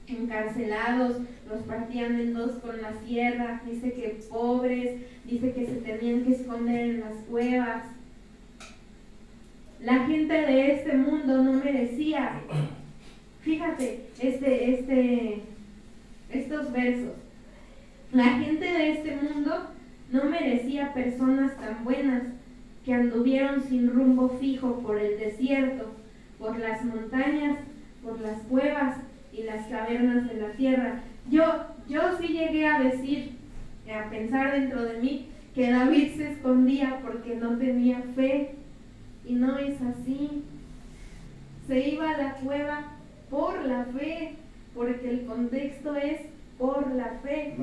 Encarcelados, los partían en dos con la sierra, dice que pobres, dice que se tenían que esconder en las cuevas. La gente de este mundo no merecía, fíjate, estos versos. La gente de este mundo no merecía personas tan buenas que anduvieron sin rumbo fijo por el desierto, por las montañas, por las cuevas y las cavernas de la tierra. Yo sí llegué a decir, a pensar dentro de mí, que David se escondía porque no tenía fe, y no es así. Se iba a la cueva por la fe, porque el contexto es por la fe.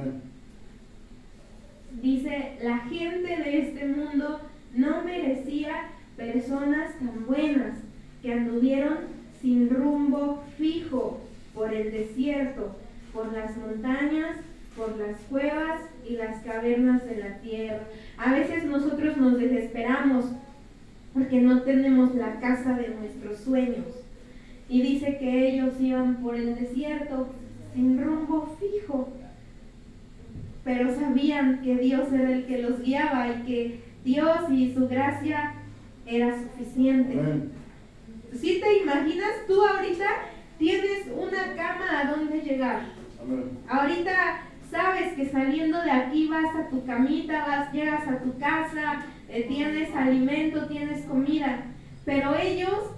Dice, la gente de este mundo no merecía personas tan buenas que anduvieron sin rumbo fijo por el desierto, por las montañas, por las cuevas y las cavernas de la tierra. A veces nosotros nos desesperamos porque no tenemos la casa de nuestros sueños. Y dice que ellos iban por el desierto sin rumbo fijo, pero sabían que Dios era el que los guiaba y que Dios y su gracia era suficiente. ¿Sí te imaginas? Tú ahorita tienes una cama a donde llegar. Ahorita sabes que saliendo de aquí vas a tu camita, llegas a tu casa, tienes alimento, tienes comida, pero ellos,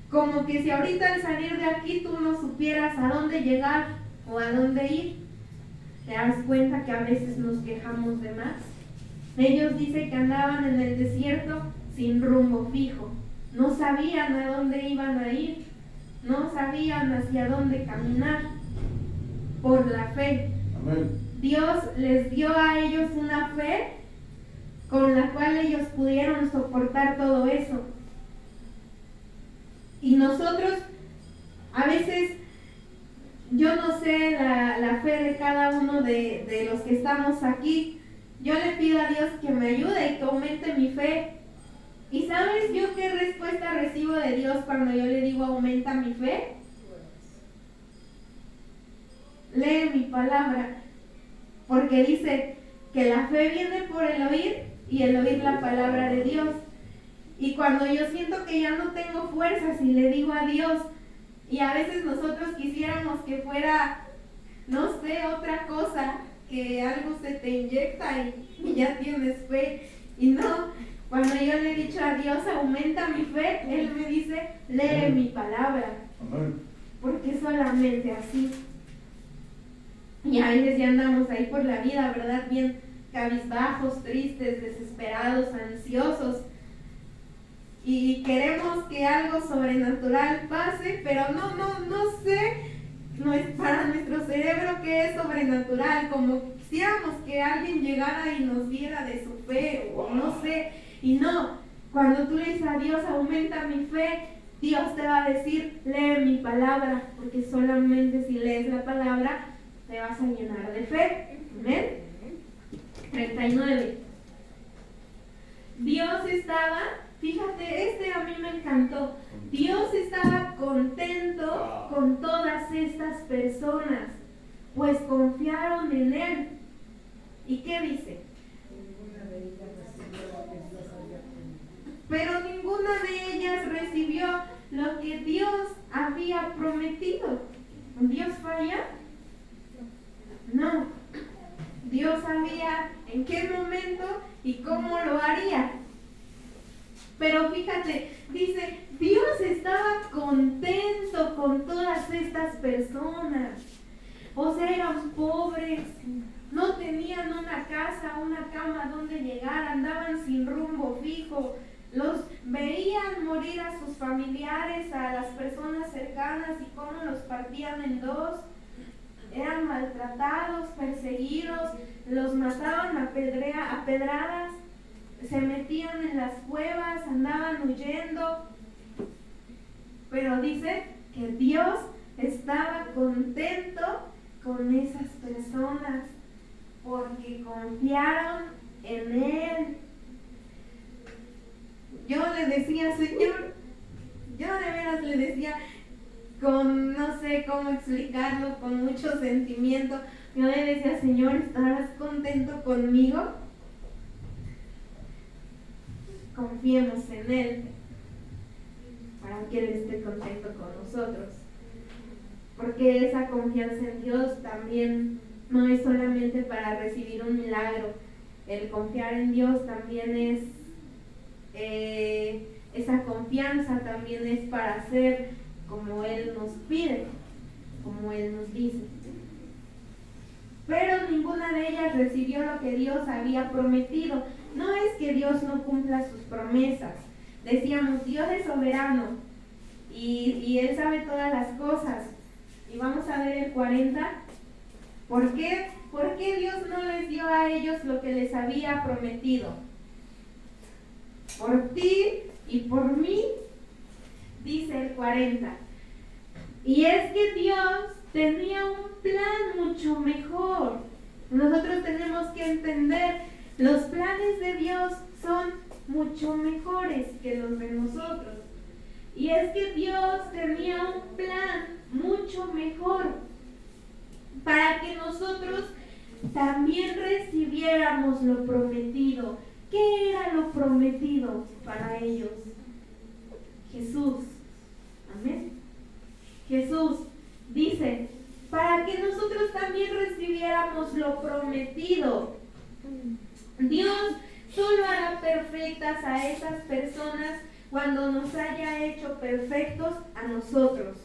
como que si ahorita al salir de aquí tú no supieras a dónde llegar o a dónde ir, te das cuenta que a veces nos quejamos de más. Ellos dicen que andaban en el desierto sin rumbo fijo, no sabían a dónde iban a ir, no sabían hacia dónde caminar. Por la fe, Amén. Dios les dio a ellos una fe con la cual ellos pudieron soportar todo eso. Y nosotros, a veces, yo no sé la fe de cada uno de los que estamos aquí. Yo le pido a Dios que me ayude y que aumente mi fe. ¿Y sabes yo qué respuesta recibo de Dios cuando yo le digo aumenta mi fe? Lee mi palabra, porque dice que la fe viene por el oír y el oír la palabra de Dios. Y cuando yo siento que ya no tengo fuerzas y le digo a Dios, y a veces nosotros quisiéramos que fuera, no sé, otra cosa, que algo se te inyecta y ya tienes fe, y no, cuando yo le he dicho a Dios aumenta mi fe, Él me dice lee mi palabra, porque solamente así. Y a veces ya andamos ahí por la vida, ¿verdad? Bien cabizbajos, tristes, desesperados, ansiosos. Y queremos que algo sobrenatural pase, pero no sé, no es para nuestro cerebro que es sobrenatural, como quisiéramos que alguien llegara y nos diera de su fe, o no sé. Y no, cuando tú le dices a Dios, aumenta mi fe, Dios te va a decir, lee mi palabra, porque solamente si lees la palabra, te vas a llenar de fe. ¿Amén? 39. Dios estaba, fíjate, a mí me encantó. Dios estaba contento con todas estas personas, pues confiaron en Él. ¿Y qué dice? Pero ninguna de ellas recibió lo que Dios había prometido. ¿Dios falla? No, Dios sabía en qué momento y cómo lo haría. Pero fíjate, dice, Dios estaba contento con todas estas personas. O sea, eran pobres, no tenían una casa, una cama donde llegar, andaban sin rumbo fijo. Los veían morir a sus familiares, a las personas cercanas y cómo los partían en dos. Eran maltratados, perseguidos, los mataban a pedradas, se metían en las cuevas, andaban huyendo. Pero dice que Dios estaba contento con esas personas porque confiaron en Él. Yo le decía, Señor, yo de veras le decía, no sé cómo explicarlo, con mucho sentimiento, yo le decía, Señor, ¿estarás contento conmigo? Confiemos en Él para que Él esté contento con nosotros, porque esa confianza en Dios también no es solamente para recibir un milagro. El confiar en Dios también es esa confianza también es para hacer como Él nos pide, como Él nos dice. Pero ninguna de ellas recibió lo que Dios había prometido. No es que Dios no cumpla sus promesas. Decíamos, Dios es soberano y Él sabe todas las cosas. Y vamos a ver el 40. ¿Por qué ¿Por qué Dios no les dio a ellos lo que les había prometido? Por ti y por mí, dice el 40. Y es que Dios tenía un plan mucho mejor. Nosotros tenemos que entender, los planes de Dios son mucho mejores que los de nosotros. Y es que Dios tenía un plan mucho mejor para que nosotros también recibiéramos lo prometido. ¿Qué era lo prometido para ellos? Jesús. Amén. Jesús dice, para que nosotros también recibiéramos lo prometido. Dios solo hará perfectas a esas personas cuando nos haya hecho perfectos a nosotros.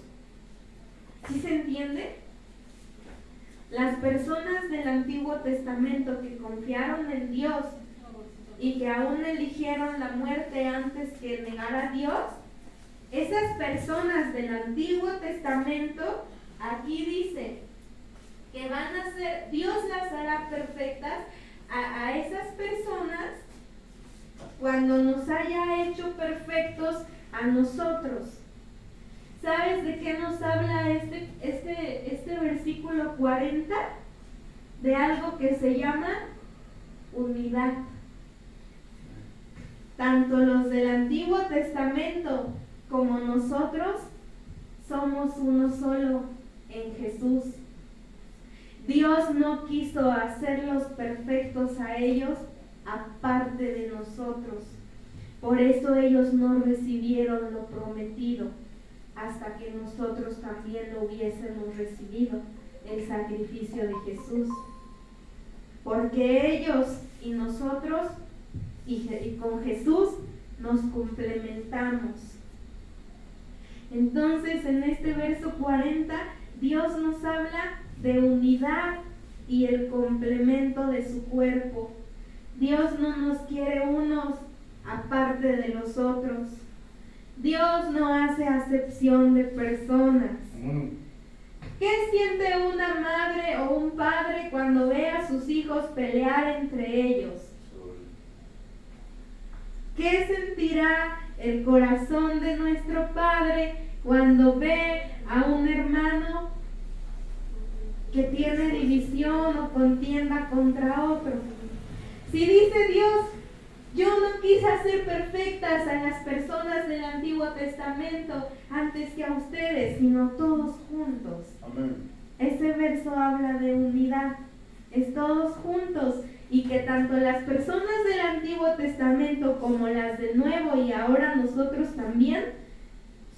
¿Sí se entiende? Las personas del Antiguo Testamento que confiaron en Dios y que aún eligieron la muerte antes que negar a Dios, esas personas del Antiguo Testamento, aquí dice que van a ser, Dios las hará perfectas a esas personas cuando nos haya hecho perfectos a nosotros. ¿Sabes de qué nos habla este versículo 40? De algo que se llama unidad. Tanto los del Antiguo Testamento como nosotros somos uno solo en Jesús. Dios no quiso hacerlos perfectos a ellos aparte de nosotros. Por eso ellos no recibieron lo prometido hasta que nosotros también lo hubiésemos recibido, el sacrificio de Jesús. Porque ellos y nosotros y con Jesús nos complementamos. Entonces en este verso 40 Dios nos habla de unidad y el complemento de su cuerpo. Dios no nos quiere unos aparte de los otros. Dios no hace acepción de personas. ¿Qué siente una madre o un padre cuando ve a sus hijos pelear entre ellos? ¿Qué sentirá el corazón de nuestro Padre cuando ve a un hermano que tiene división o contienda contra otro? Si dice Dios, yo no quise hacer perfectas a las personas del Antiguo Testamento antes que a ustedes, sino todos juntos. Amén. Este verso habla de unidad, es todos juntos, y que tanto las personas del Antiguo Testamento como las del Nuevo y ahora nosotros también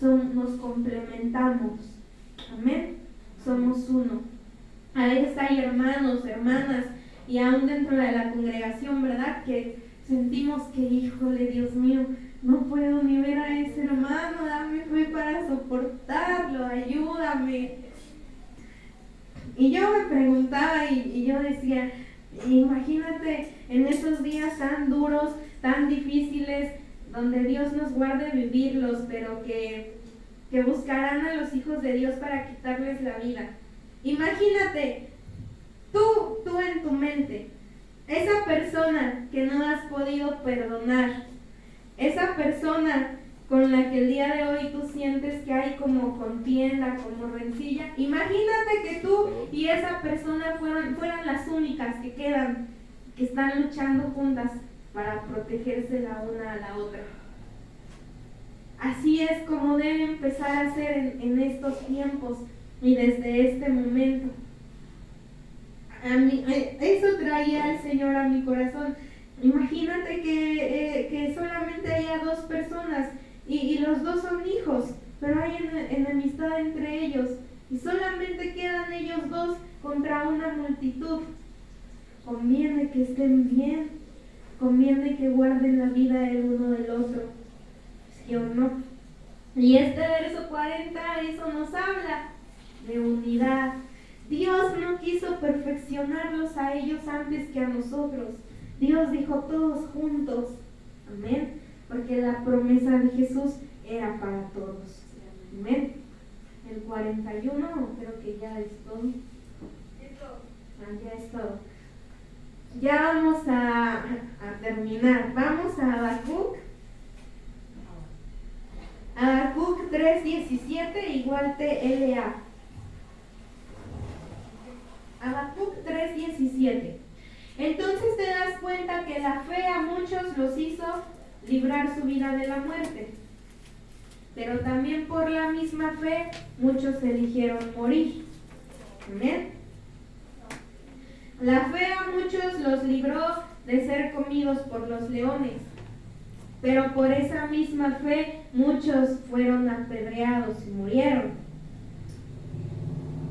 nos complementamos. Amén. Somos uno. A veces hay hermanos, hermanas, y aún dentro de la congregación, ¿verdad?, que sentimos que, híjole, Dios mío, no puedo ni ver a ese hermano, dame fe para soportarlo, ayúdame. Y yo me preguntaba y yo decía, imagínate en esos días tan duros, tan difíciles, donde Dios nos guarde vivirlos, pero que buscarán a los hijos de Dios para quitarles la vida. Imagínate, tú en tu mente, esa persona que no has podido perdonar, esa persona con la que el día de hoy tú sientes que hay como contienda, como rencilla, imagínate que tú y esa persona fueran las únicas que quedan, que están luchando juntas para protegerse la una a la otra. Así es como debe empezar a ser en estos tiempos y desde este momento. Eso traía el Señor a mi corazón. Imagínate que solamente haya dos personas y los dos son hijos, pero hay enemistad entre ellos y solamente quedan ellos dos contra una multitud. Conviene que estén bien, conviene que guarden la vida el uno del otro, ¿sí o no? Y este verso 40 eso nos habla de unidad. Dios no quiso perfeccionarlos a ellos antes que a nosotros. Dios dijo todos juntos. Amén. Porque la promesa de Jesús era para todos. Amén. El 41 creo que ya es todo. Ya es todo. Ya vamos a terminar. Vamos a Habacuc. Habacuc 3:17 igual TLA. Habacuc 3:17. Entonces te das cuenta que la fe a muchos los hizo librar su vida de la muerte. Pero también por la misma fe muchos eligieron morir. ¿Amén? La fe a muchos los libró de ser comidos por los leones. Pero por esa misma fe muchos fueron apedreados y murieron.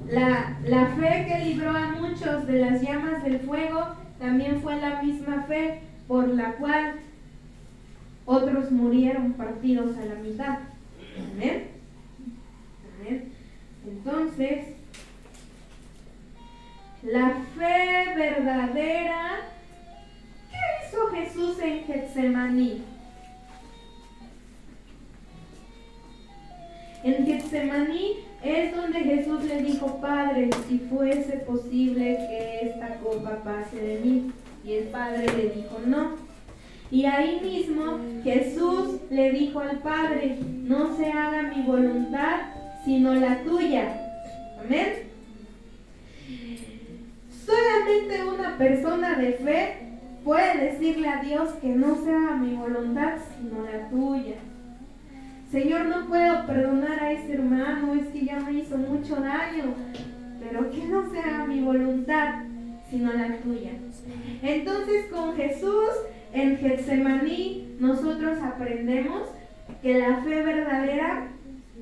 La fe que libró a muchos de las llamas del fuego también fue la misma fe por la cual otros murieron partidos a la mitad. ¿Amén? ¿Amén? Entonces, la fe verdadera, ¿qué hizo Jesús en Getsemaní? En Getsemaní es donde Jesús le dijo: Padre, si fuese posible que esta copa pase de mí. Y el Padre le dijo: no. Y ahí mismo Jesús le dijo al Padre: no se haga mi voluntad, sino la tuya. Amén. Solamente una persona de fe puede decirle a Dios que no se haga mi voluntad, sino la tuya. Señor, no puedo perdonar a ese hermano, es que ya me hizo mucho daño, pero que no se haga mi voluntad, sino la tuya. Entonces con Jesús en Getsemaní nosotros aprendemos que la fe verdadera,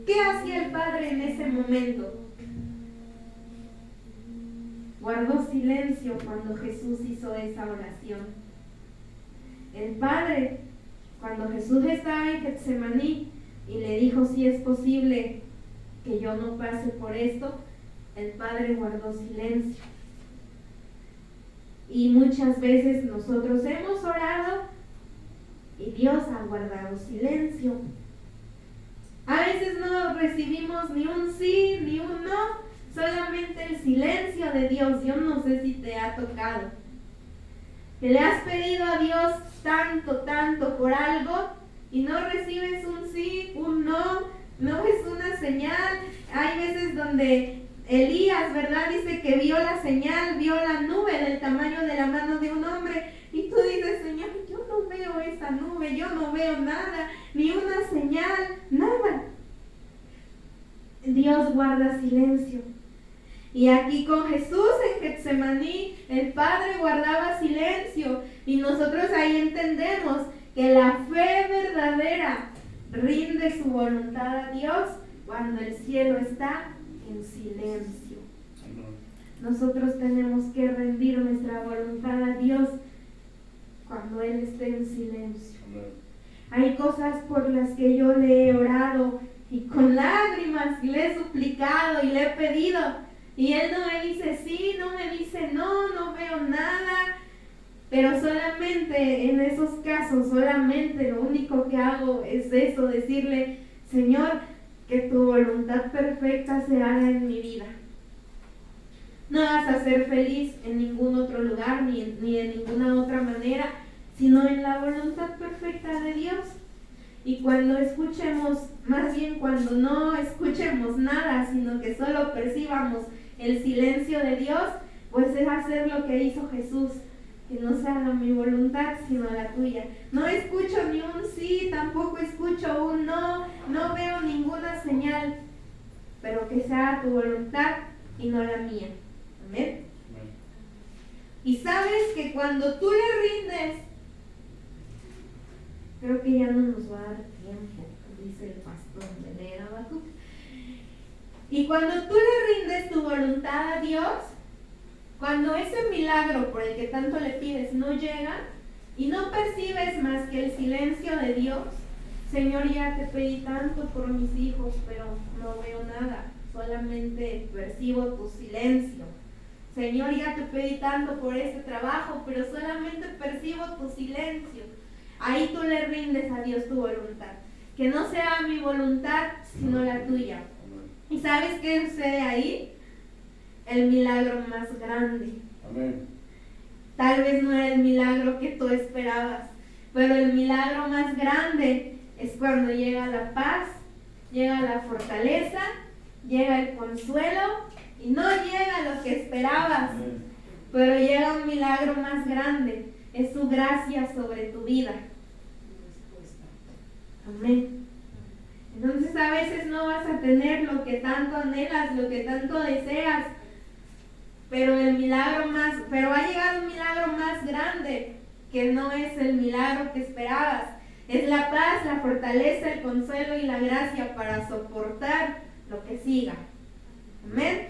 ¿qué hacía el Padre en ese momento? Guardó silencio cuando Jesús hizo esa oración. El Padre, cuando Jesús estaba en Getsemaní y le dijo: si es posible que yo no pase por esto, el Padre guardó silencio. Y muchas veces nosotros hemos orado y Dios ha guardado silencio. A veces no recibimos ni un sí ni un no, solamente el silencio de Dios. Yo no sé si te ha tocado, que le has pedido a Dios tanto por algo y no recibes un sí, un no, no ves una señal. Hay veces donde Elías, ¿verdad? Dice que vio la señal, vio la nube del tamaño de la mano de un hombre, y tú dices: Señor, yo no veo esa nube, yo no veo nada, ni una señal, nada. Dios guarda silencio. Y aquí con Jesús en Getsemaní, el Padre guardaba silencio, y nosotros ahí entendemos que la fe verdadera rinde su voluntad a Dios cuando el cielo está en silencio. Nosotros tenemos que rendir nuestra voluntad a Dios cuando Él esté en silencio. Hay cosas por las que yo le he orado y con lágrimas le he suplicado y le he pedido, y Él no me dice sí, no me dice no, no veo nada. Pero solamente en esos casos, solamente lo único que hago es eso, decirle: Señor, que tu voluntad perfecta se haga en mi vida. No vas a ser feliz en ningún otro lugar, ni de ninguna otra manera, sino en la voluntad perfecta de Dios. Y cuando escuchemos, más bien cuando no escuchemos nada, sino que solo percibamos el silencio de Dios, pues es hacer lo que hizo Jesús: que no se haga mi voluntad, sino la tuya. No escucho ni un sí, tampoco escucho un no, no veo ninguna señal, pero que sea tu voluntad y no la mía. Amén. Y sabes que cuando tú le rindes, creo que ya no nos va a dar tiempo, dice el pastor, de leer Habacuc. Y cuando tú le rindes tu voluntad a Dios, cuando ese milagro por el que tanto le pides no llega y no percibes más que el silencio de Dios: Señor, ya te pedí tanto por mis hijos, pero no veo nada, solamente percibo tu silencio. Señor, ya te pedí tanto por este trabajo, pero solamente percibo tu silencio. Ahí tú le rindes a Dios tu voluntad. Que no sea mi voluntad, sino la tuya. ¿Y sabes qué sucede ahí? El milagro más grande. Amén. Tal vez no era el milagro que tú esperabas, pero el milagro más grande es cuando llega la paz, llega la fortaleza, llega el consuelo y no llega lo que esperabas, Amén. pero llega un milagro más grande, es su gracia sobre tu vida. Amén. Entonces a veces no vas a tener lo que tanto anhelas, lo que tanto deseas, pero va a llegar un milagro más grande, que no es el milagro que esperabas. Es la paz, la fortaleza, el consuelo y la gracia para soportar lo que siga. Amén.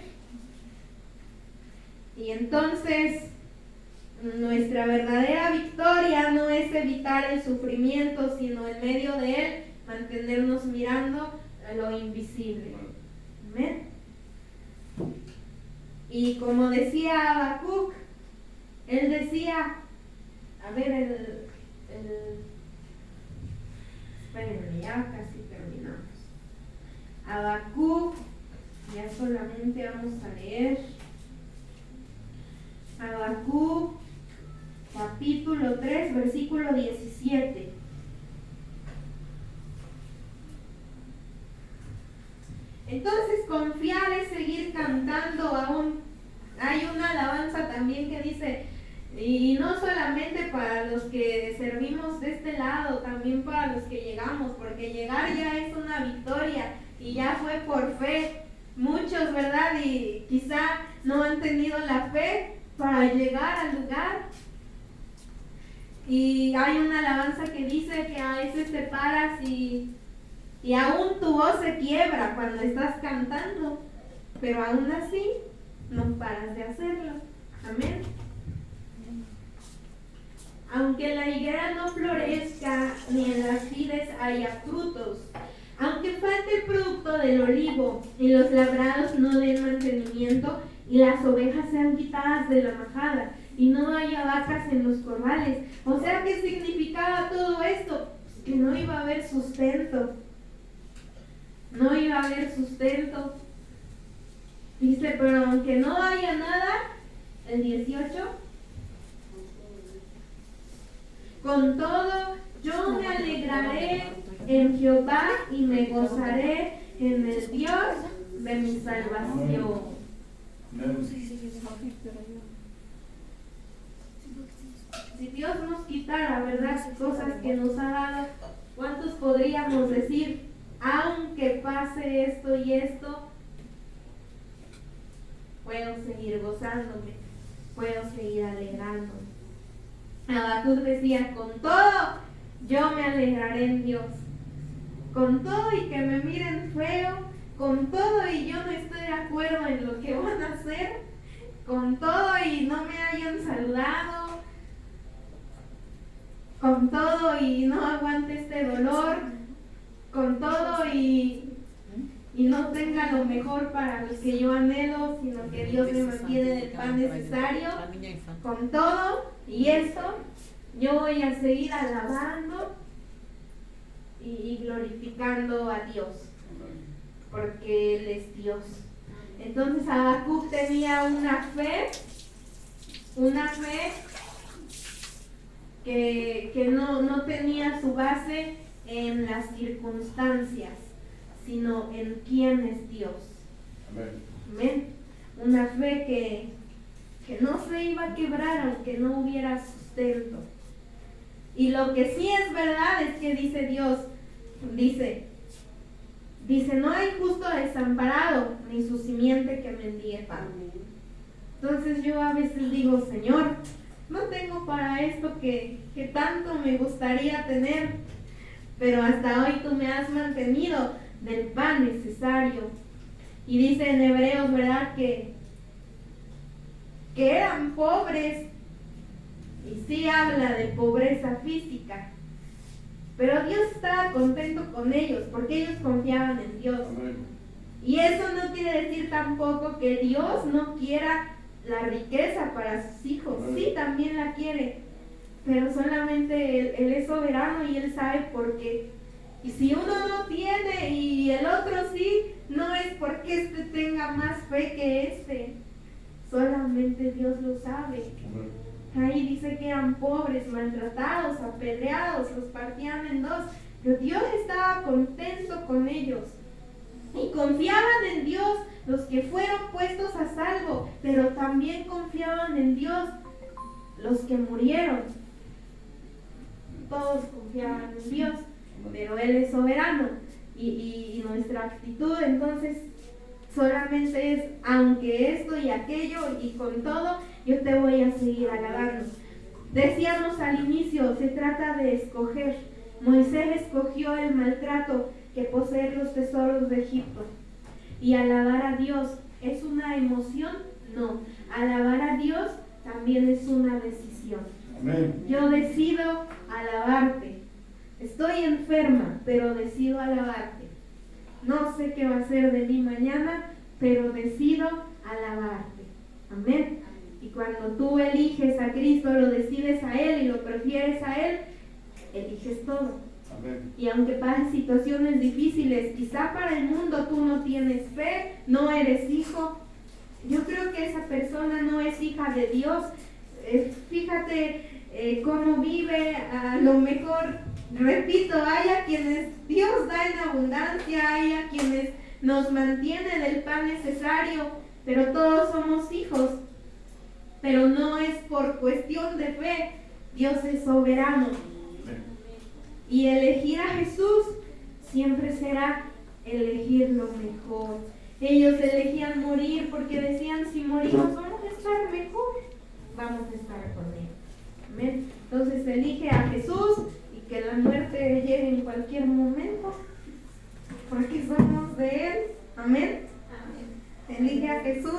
Y entonces, nuestra verdadera victoria no es evitar el sufrimiento, sino en medio de él mantenernos mirando a lo invisible. Amén. Y como decía Habacuc, él decía, espérenme, ya casi terminamos. Habacuc, ya solamente vamos a leer. Habacuc, capítulo 3, versículo 17. Entonces confiar es seguir cantando aún. Hay una alabanza también que dice, y no solamente para los que servimos de este lado, también para los que llegamos, porque llegar ya es una victoria y ya fue por fe. Muchos, ¿verdad? Y quizá no han tenido la fe para llegar al lugar. Y hay una alabanza que dice que a veces te paras y aún tu voz se quiebra cuando estás cantando, pero aún así no paras de hacerlo. Amén. Aunque la higuera no florezca ni en las vides haya frutos, aunque falte el producto del olivo y los labrados no den mantenimiento y las ovejas sean quitadas de la majada y no haya vacas en los corrales. O sea, ¿qué significaba todo esto? Pues que no iba a haber sustento. No iba a haber sustento. Dice, pero aunque no haya nada, el 18, con todo yo me alegraré en Jehová y me gozaré en el Dios de mi salvación. Amén. Si Dios nos quitara, ¿verdad?, cosas que nos ha dado, ¿cuántos podríamos decir, aunque pase esto y esto, puedo seguir gozándome, puedo seguir alegrándome? Habacuc decía, con todo yo me alegraré en Dios, con todo y que me miren feo, con todo y yo no estoy de acuerdo en lo que van a hacer, con todo y no me hayan saludado, con todo y no aguante este dolor, con todo y no tenga lo mejor para los que yo anhelo, sino que Dios me mantiene del pan necesario, con todo y eso yo voy a seguir alabando y glorificando a Dios, porque Él es Dios. Entonces Habacuc tenía una fe que no tenía su base en las circunstancias, sino en quién es Dios. Amén. Amén. Una fe que no se iba a quebrar aunque no hubiera sustento. Y lo que sí es verdad es que dice Dios, dice, no hay justo desamparado, ni su simiente que mendigue pan. Entonces yo a veces digo, Señor, no tengo para esto que tanto me gustaría tener, pero hasta hoy tú me has mantenido del pan necesario. Y dice en Hebreos, ¿verdad?, que eran pobres, y sí habla de pobreza física, pero Dios estaba contento con ellos porque ellos confiaban en Dios. Amén. Y eso no quiere decir tampoco que Dios no quiera la riqueza para sus hijos. Sí, también la quiere, pero solamente Él es soberano y Él sabe por qué. Y si uno no tiene y el otro sí, no es porque este tenga más fe que este, Solamente Dios lo sabe. Amén. Ahí dice que eran pobres, maltratados, apedreados, los partían en dos. Pero Dios estaba contento con ellos. Y confiaban en Dios los que fueron puestos a salvo, pero también confiaban en Dios los que murieron. Todos confiaban en Dios, pero Él es soberano. Y nuestra actitud entonces solamente es, aunque esto y aquello y con todo, yo te voy a seguir alabando. Decíamos al inicio, se trata de escoger. Moisés escogió el maltrato que poseer los tesoros de Egipto. Y alabar a Dios, ¿es una emoción? No. Alabar a Dios también es una decisión. Amén. Yo decido alabarte. Estoy enferma, pero decido alabarte. No sé qué va a ser de mí mañana, pero decido alabarte. Amén. Y cuando tú eliges a Cristo, lo decides a Él y lo prefieres a Él, eliges todo. Amén. Y aunque pasen situaciones difíciles, quizá para el mundo tú no tienes fe, no eres hijo, yo creo que esa persona no es hija de Dios. Fíjate cómo vive, a lo mejor, repito, hay a quienes Dios da en abundancia, hay a quienes nos mantiene del pan necesario, pero todos somos hijos. Pero no es por cuestión de fe, Dios es soberano. Y elegir a Jesús siempre será elegir lo mejor. Ellos elegían morir porque decían, si morimos vamos a estar mejor, vamos a estar con Él. Amén. Entonces elige a Jesús y que la muerte llegue en cualquier momento, porque somos de Él. Amén. Elige a Jesús.